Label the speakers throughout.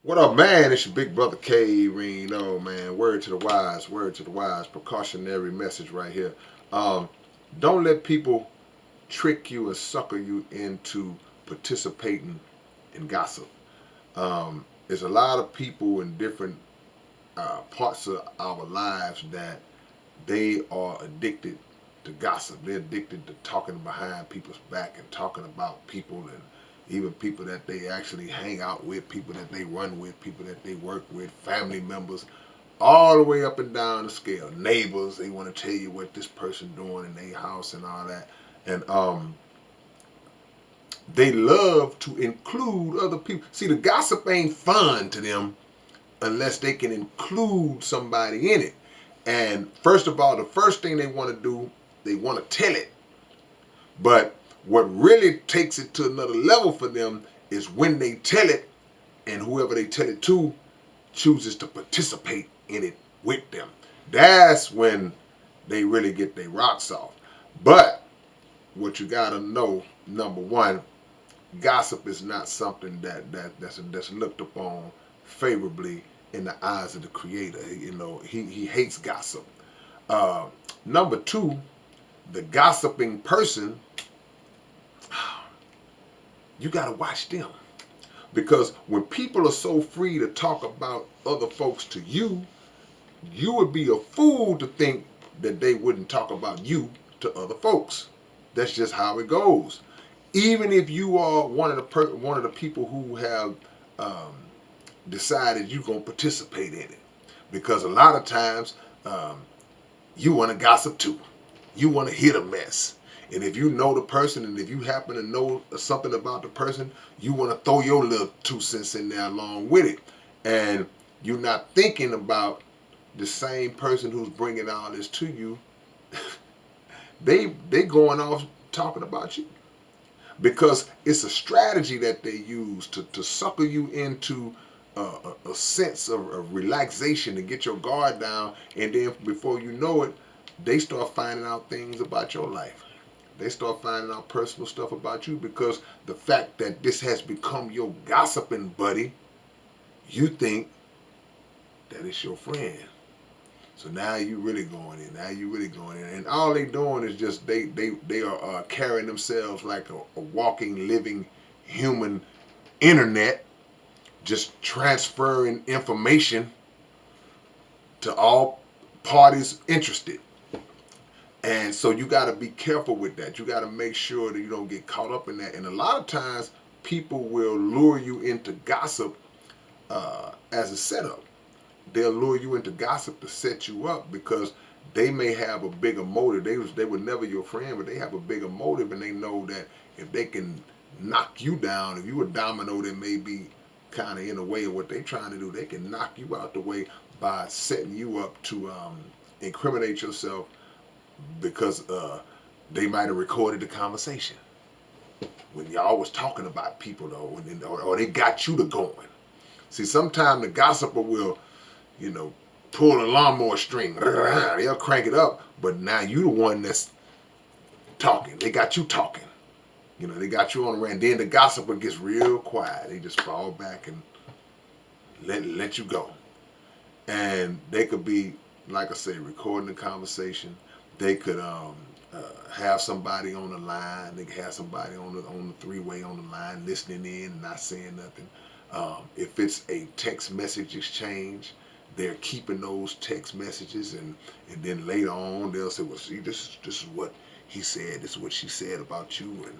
Speaker 1: What up, man? It's your big brother K-Rino, man. Word to the wise, word to the wise. Precautionary message right here. Um, don't let people trick you and sucker you into participating in gossip. There's a lot of people in different parts of our lives that they are addicted to gossip. They're addicted to talking behind people's back and talking about people and even people that they actually hang out with, people that they run with, people that they work with, family members, all the way up and down the scale. Neighbors, they want to tell you what this person doing in their house and all that. And they love to include other people. See, the gossip ain't fun to them unless they can include somebody in it. And first of all, the first thing they want to do, they want to tell it. But what really takes it to another level for them is when they tell it and whoever they tell it to chooses to participate in it with them. That's when they really get their rocks off. But what you gotta know, number one, gossip is not something that's looked upon favorably in the eyes of the creator. You know, he hates gossip. Uh, Number two, the gossiping person, you got to watch them. Because when people are so free to talk about other folks to you, you would be a fool to think that they wouldn't talk about you to other folks. That's just how it goes. Even if you are one of the people who have um, decided you're gonna participate in it, because a lot of times um, you want to gossip too. You want to hit a mess. And if you know the person and if you happen to know something about the person, you want to throw your little 2 cents in there along with it. And you're not thinking about the same person who's bringing all this to you. They going off talking about you because it's a strategy that they use to sucker you into a sense of relaxation to get your guard down, and then before you know it, they start finding out things about your life. They start finding out personal stuff about you because the fact that this has become your gossiping buddy, you think that it's your friend. So now you really going in. Now you really going in, and all they doing is just they are carrying themselves like a walking, living human internet, just transferring information to all parties interested. And so you got to be careful with that. You got to make sure that you don't get caught up in that. And a lot of times, people will lure you into gossip as a setup. They'll lure you into gossip to set you up because they may have a bigger motive. They were never your friend, but they have a bigger motive, and they know that if they can knock you down, if you a domino that may be kind of in the way of what they're trying to do, they can knock you out the way by setting you up to incriminate yourself because they might have recorded the conversation when y'all was talking about people though, or they got you to going. See, sometimes the gossiper will, you know, pull a lawnmower string. They'll crank it up, but now you the one that's talking. They got you talking. You know, they got you on the rant. Then the gossiper gets real quiet. They just fall back and let you go. And they could be, like I say, recording the conversation. They could have somebody on the line. They could have somebody on the three-way on the line listening in and not saying nothing. If it's a text message exchange, they're keeping those text messages, and then later on they'll say, "Well, see, this is what he said. This is what she said about you,"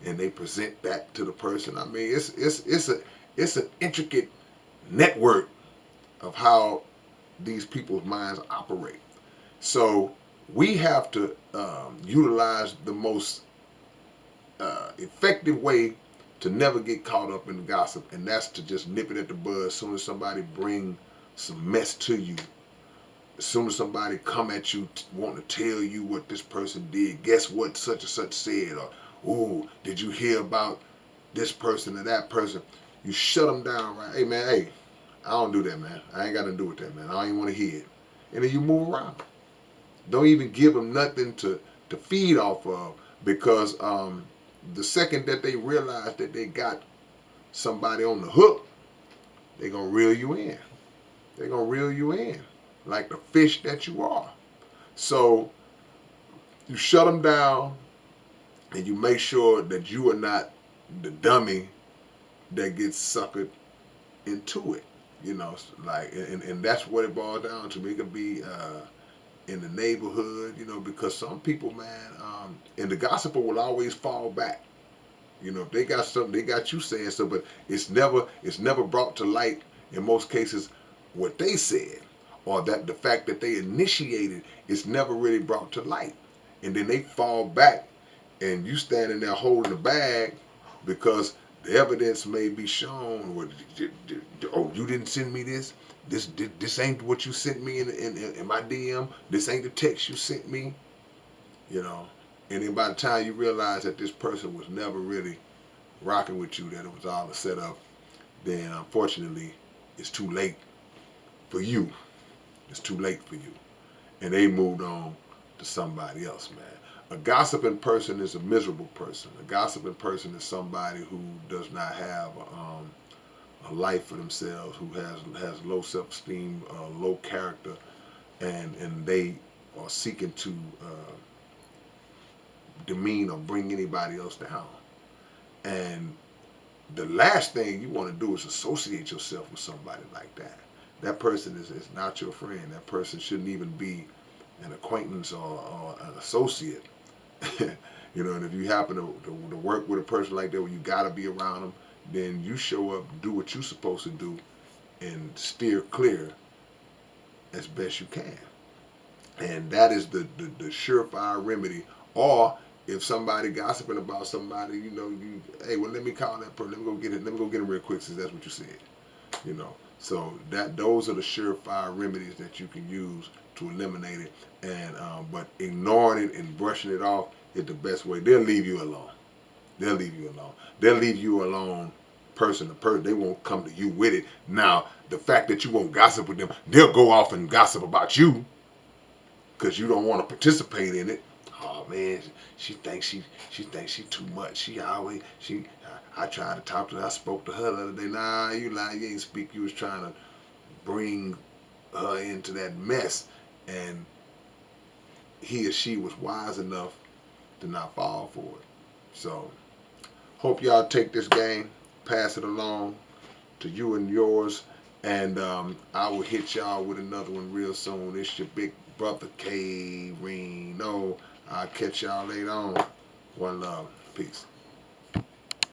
Speaker 1: and they present that to the person. I mean, it's an intricate network of how these people's minds operate. So we have to utilize the most effective way to never get caught up in the gossip, and that's to just nip it at the bud as soon as somebody bring some mess to you. As soon as somebody come at you wanting to tell you what this person did, guess what such and such said, or oh, did you hear about this person or that person? You shut them down, right? Hey man, hey, I don't do that, man. I ain't got to do with that, man. I don't even want to hear it. And then you move around. Don't even give them nothing to feed off of because the second that they realize that they got somebody on the hook, They're going to reel you in. They're going to reel you in like the fish that you are. So you shut them down and you make sure that you are not the dummy that gets suckered into it. You know, like, and that's what it boils down to. It could be in the neighborhood, you know, because some people, man, and the gossiper will always fall back. You know, if they got something, they got you saying something, but it's never brought to light in most cases what they said, or that the fact that they initiated is never really brought to light, and then they fall back, and you standing there holding the bag because the evidence may be shown. Oh, you didn't send me this. This ain't what you sent me in my DM. This ain't the text you sent me. You know, and then by the time you realize that this person was never really rocking with you, that it was all a setup, then unfortunately it's too late for you. It's too late for you. And they moved on to somebody else, man. A gossiping person is a miserable person. A gossiping person is somebody who does not have a life for themselves, who has low self-esteem, low character, and they are seeking to demean or bring anybody else down. And the last thing you want to do is associate yourself with somebody like that. That person is not your friend. That person shouldn't even be an acquaintance or an associate. You know, and if you happen to work with a person like that where you got to be around them, then you show up, do what you're supposed to do, and steer clear as best you can. And that is the surefire remedy. Or if somebody gossiping about somebody, you know, hey, well, let me call that person. Let me go get it. Let me go get him real quick, since that's what you said. You know, so those are the surefire remedies that you can use to eliminate it. And but ignoring it and brushing it off is the best way. They'll leave you alone. They'll leave you alone. They'll leave you alone, person to person. They won't come to you with it. Now, the fact that you won't gossip with them, they'll go off and gossip about you because you don't want to participate in it. Oh man, she thinks she too much. I tried to talk to her. I spoke to her the other day. Nah, you lying. You ain't speak. You was trying to bring her into that mess, and he or she was wise enough to not fall for it. So, hope y'all take this game, pass it along to you and yours, and I will hit y'all with another one real soon. It's your big brother K-Rino. I'll catch y'all later on. One love. Peace.